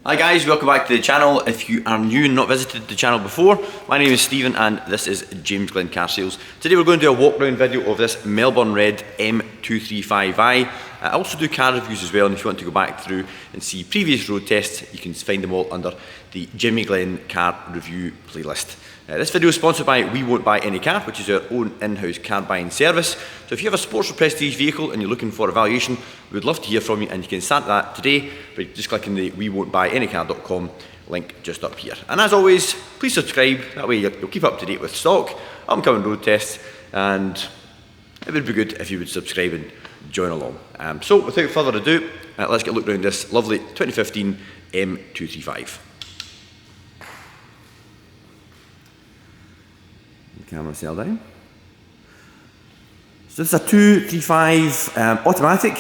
Hi guys, welcome back to the channel. If you are new and not visited the channel before, my name is Stephen and this is James Glen Car Sales. Today we're going to do a walk around video of this Melbourne Red M235i. I also do car reviews as well, and if you want to go back through and see previous road tests, you can find them all under the Jimmy Glen Car Review playlist. This video is sponsored by We Won't Buy Any Car, which is our own in-house car buying service. So if you have a sports or prestige vehicle and you're looking for a valuation, we'd love to hear from you, and you can start that today by just clicking the wewon'tbuyanycar.com link just up here. And as always, please subscribe, that way you'll keep up to date with stock, upcoming road tests, and it would be good if you would subscribe and join along. So without further ado, let's get a look around this lovely 2015 M235. Camera cell down. So this is a 235 automatic.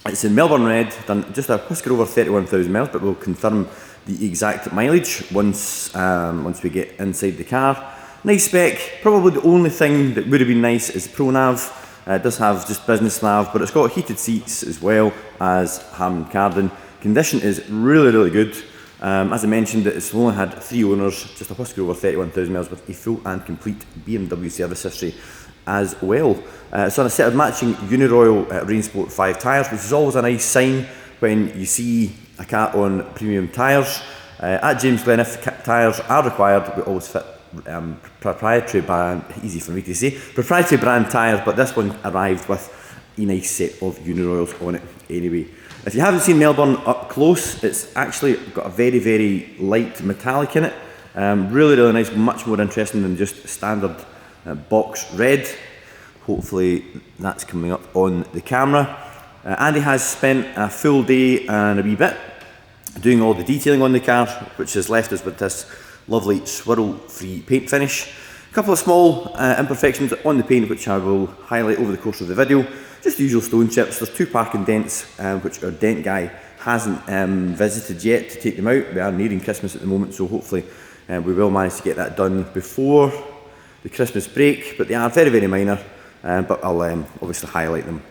It's in Melbourne Red, done just a whisker over 31,000 miles, but we'll confirm the exact mileage once we get inside the car. Nice spec. Probably the only thing that would have been nice is Pro Nav. It does have just business nav, but it's got heated seats as well as Hammond Cardan. Condition is really good. As I mentioned, it's only had 3 owners, just a whisker over 31,000 miles with a full and complete BMW service history as well. It's on a set of matching Uniroyal Rain Sport 5 tyres, which is always a nice sign when you see a car on premium tyres. At James Glen, if tyres are required, we always fit proprietary brand, easy for me to say, proprietary brand tyres, but this one arrived with a nice set of Uniroyals on it anyway. If you haven't seen Melbourne up close, it's actually got a very light metallic in it. Really nice, much more interesting than just standard box red. Hopefully that's coming up on the camera. Andy has spent a full day and a wee bit doing all the detailing on the car, which has left us with this lovely swirl-free paint finish. A couple of small imperfections on the paint, which I will highlight over the course of the video. Just the usual stone chips. There's 2 parking dents, which our dent guy hasn't visited yet to take them out. We are nearing Christmas at the moment, so hopefully we will manage to get that done before the Christmas break, but they are very minor, but I'll obviously highlight them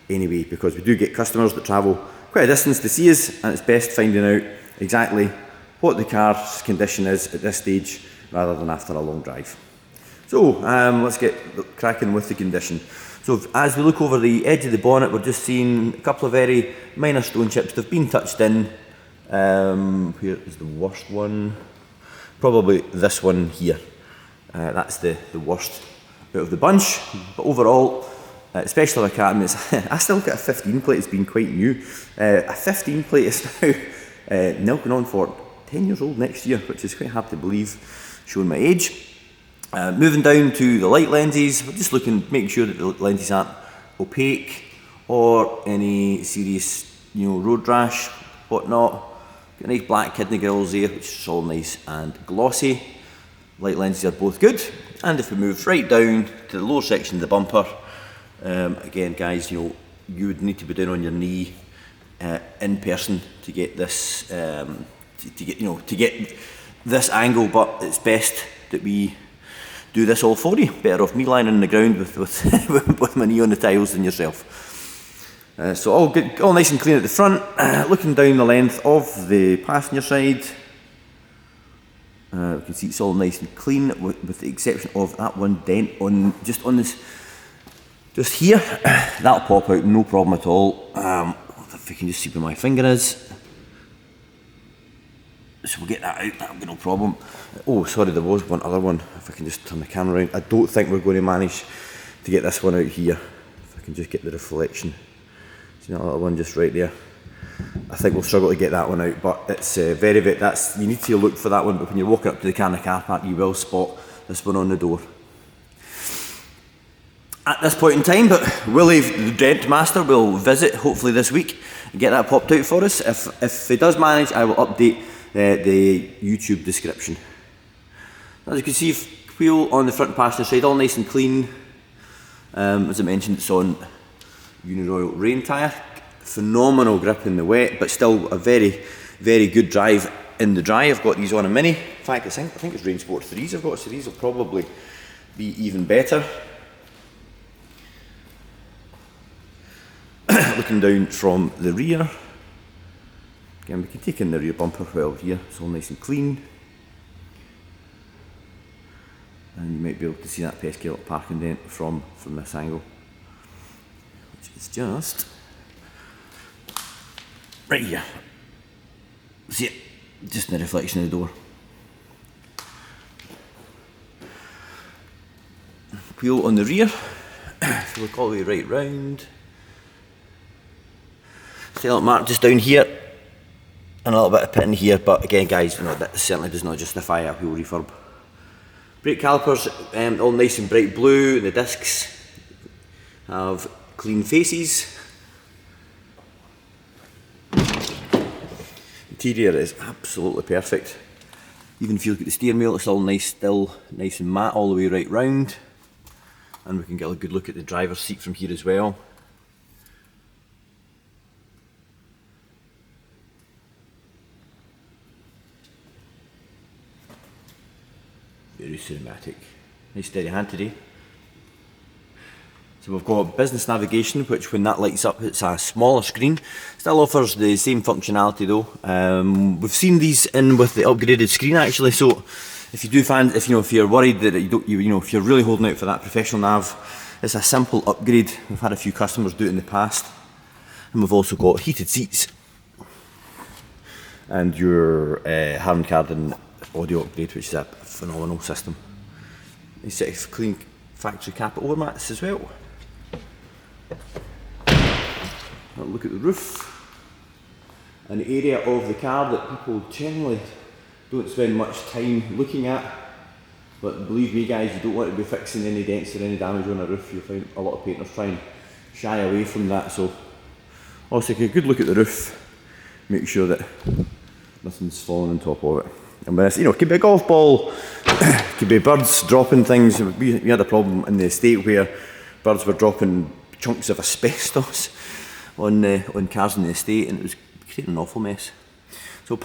anyway, because we do get customers that travel quite a distance to see us, and it's best finding out exactly what the car's condition is at this stage rather than after a long drive. So let's get cracking with the condition. So as we look over the edge of the bonnet, we're just seeing a couple of very minor stone chips. They've been touched in. Here is the worst one. Probably this one here. That's the worst out of the bunch. But overall, especially with a car, I still get a 15 plate. It's been quite new. A 15 plate is now milking on for 10 years old next year, which is quite hard to believe, showing my age. Moving down to the light lenses, we're just looking, making sure that the lenses aren't opaque or any serious, road rash, whatnot. Got nice black kidney grills there, which is all nice and glossy. Light lenses are both good. And if we move right down to the lower section of the bumper, again, guys, you would need to be down on your knee in person to get this, to get this angle. But it's best that we do this all for you. Better off me lying on the ground with my knee on the tiles than yourself. So all good, all nice and clean at the front. Looking down the length of the passenger side, you can see it's all nice and clean, with the exception of that one dent on just here. That'll pop out, no problem at all. If you can just see where my finger is. So we'll get that out, that'll be no problem. Oh, sorry, there was one other one. If I can just turn the camera around. I don't think we're going to manage to get this one out here. If I can just get the reflection. See that little one just right there? I think we'll struggle to get that one out, but it's very, you need to look for that one, but when you're walking up to the car in the car park, you will spot this one on the door. At this point in time, but Willie, the Dent Master, will visit hopefully this week and get that popped out for us. If he does manage, I will update the YouTube description. As you can see, wheel on the front passenger side, all nice and clean. As I mentioned, it's on Uniroyal rain tyre. Phenomenal grip in the wet, but still a very good drive in the dry. I've got these on a Mini. In fact, I think it's Rain Sport 3s I've got, so these will probably be even better. Looking down from the rear, Again, we can take in the rear bumper well here, it's all nice and clean. And you might be able to see that pesky little parking dent from this angle, which is just right here. See it? Just in the reflection of the door. Wheel on the rear, if you look all the way right round. See a little mark just down here, and a little bit of pitting here, but again guys, you know, that certainly does not justify a wheel refurb. Brake calipers, all nice and bright blue, and the discs have clean faces. Interior is absolutely perfect. Even if you look at the steering wheel, it's all nice, still nice and matte all the way right round. And we can get a good look at the driver's seat from here as well. Very cinematic. Nice steady hand today. So we've got business navigation, which when that lights up, it's a smaller screen. Still offers the same functionality though. We've seen these in with the upgraded screen actually. So if you do find, if you're worried that if you're really holding out for that professional nav, it's a simple upgrade. We've had a few customers do it in the past, and we've also got heated seats and your Harman Kardon audio upgrade, which is a phenomenal system. A set of clean factory carpet overmats as well. Now look at the roof. An area of the car that people generally don't spend much time looking at, but believe me guys, you don't want to be fixing any dents or any damage on a roof. You'll find a lot of painters try and shy away from that, so also take a good look at the roof, make sure that nothing's falling on top of it. And when it could be a golf ball, could be birds dropping things. We had a problem in the estate where birds were dropping chunks of asbestos on cars in the estate, and it was creating an awful mess. So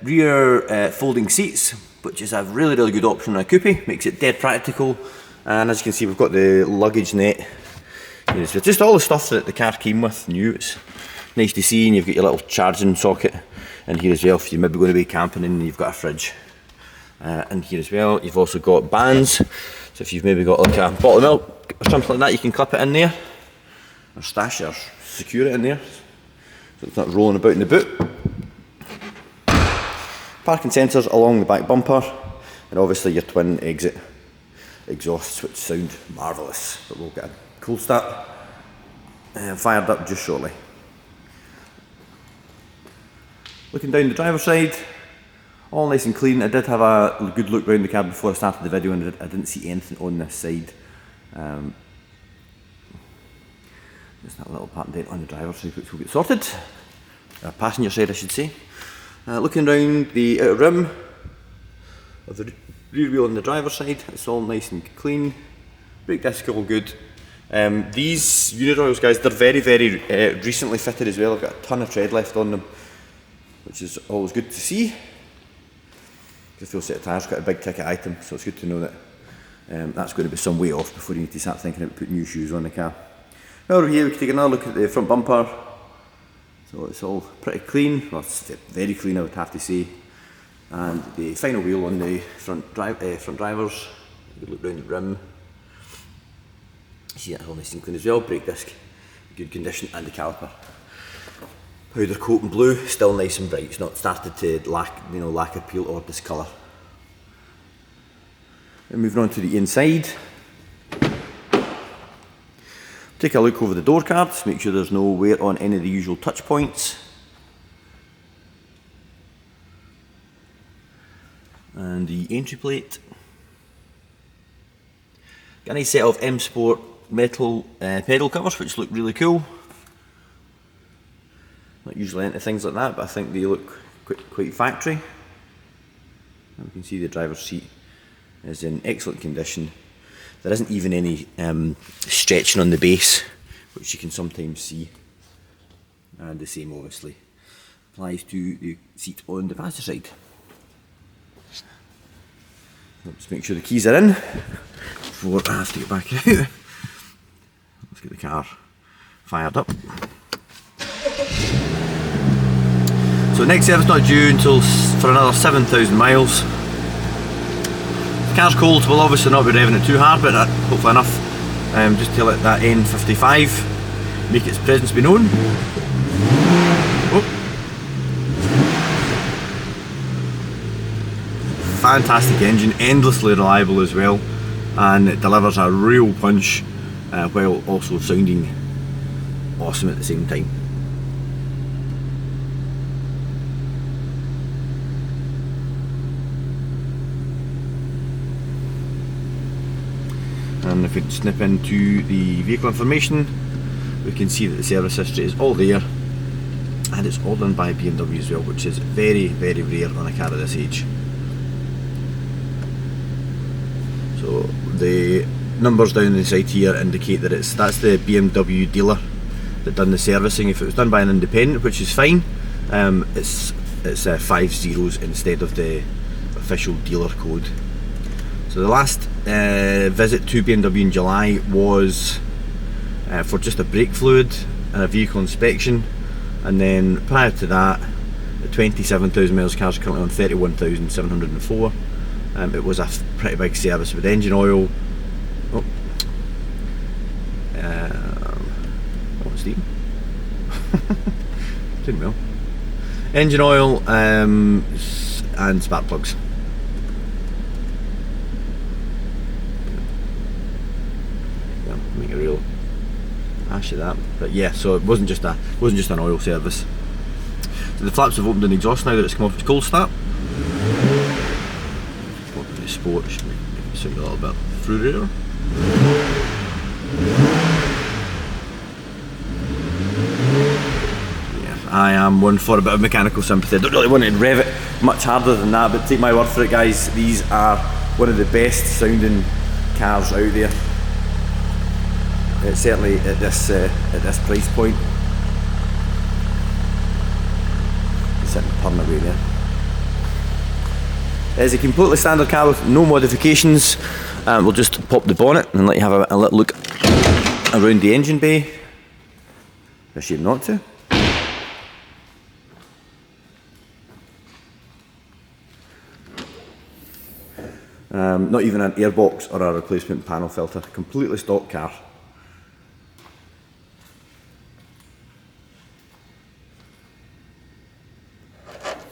rear folding seats, which is a really good option on a coupe, makes it dead practical. And as you can see, we've got the luggage net. So just all the stuff that the car came with new. It's nice to see, and you've got your little charging socket in here as well if you're maybe going to be camping and you've got a fridge. In here as well, you've also got bands, so if you've maybe got like a bottle of milk or something like that, you can clip it in there, or stash it, or secure it in there, so it's not rolling about in the boot. Parking sensors along the back bumper, and obviously your twin exit exhausts, which sound marvellous, but we'll get a cool start fired up just shortly. Looking down the driver's side, all nice and clean. I did have a good look round the car before I started the video, and I didn't see anything on this side. Just that little pattern dent on the driver's side, which will get sorted. Passenger side, I should say. Looking round the outer rim of the rear wheel on the driver's side, it's all nice and clean. Brake disc all good. These unit guys, they're very recently fitted as well. I've got a ton of tread left on them, which is always good to see. The full set of tyres got a big ticket item, so it's good to know that that's going to be some way off before you need to start thinking about putting new shoes on the car. Now over here we can take another look at the front bumper. So it's all pretty clean, well it's very clean I would have to say. And the final wheel on the front drivers, good look round the rim. See that's all nice and clean as well. Brake disc, good condition, and the caliper. Powder coat in blue, still nice and bright. It's not started to lack appeal or discolour. And moving on to the inside. Take a look over the door cards, make sure there's no wear on any of the usual touch points. And the entry plate. Got a nice set of M Sport metal pedal covers, which look really cool. Not usually into things like that, but I think they look quite factory. And we can see the driver's seat is in excellent condition. There isn't even any stretching on the base, which you can sometimes see. And the same obviously applies to the seat on the passenger side. Let's make sure the keys are in before I have to get back out. Let's get the car fired up. So next service not due until for another 7,000 miles. If the car's cold, we'll obviously not be revving it too hard, but hopefully enough just to let that N55 make its presence be known. Oh. Fantastic engine, endlessly reliable as well, and it delivers a real punch while also sounding awesome at the same time. And if we snip into the vehicle information, we can see that the service history is all there, and it's all done by BMW as well, which is very, very rare on a car of this age. So the numbers down the side here indicate that that's the BMW dealer that done the servicing. If it was done by an independent, which is fine, it's 5 zeros instead of the official dealer code. So the last visit to BMW in July was for just a brake fluid and a vehicle inspection, and then prior to that, at 27,000 miles, car's currently on 31,704. It was a pretty big service with engine oil. Oh, Steve. Didn't know. Engine oil and spark plugs. Make a real hash of that, but yeah. So it wasn't just an oil service. So the flaps have opened in the exhaust now that it's come off its cold start. The sport should make it sound a little bit fruitier. Yeah, I am one for a bit of mechanical sympathy. I don't really want to rev it much harder than that, but take my word for it, guys. These are one of the best sounding cars out there. Certainly at this price point. Sitting purring away there. It's a completely standard car with no modifications. We'll just pop the bonnet and let you have a little look around the engine bay. A shame not to. Not even an airbox or a replacement panel filter. Completely stock car.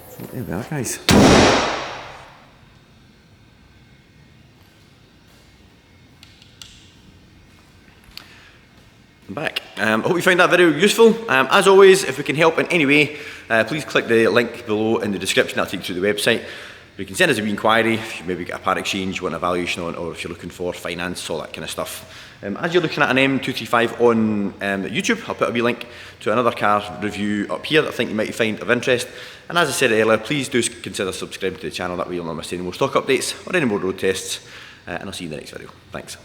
So there we are, guys. I'm back. I hope you found that video useful. As always, if we can help in any way, please click the link below in the description. That'll take you to the website. You can send us an inquiry if you maybe get a part exchange, want a valuation on, or if you're looking for finance, all that kind of stuff. As you're looking at an M235 on YouTube, I'll put a wee link to another car review up here that I think you might find of interest. And as I said earlier, please do consider subscribing to the channel, that way you'll not miss any more stock updates or any more road tests. And I'll see you in the next video. Thanks.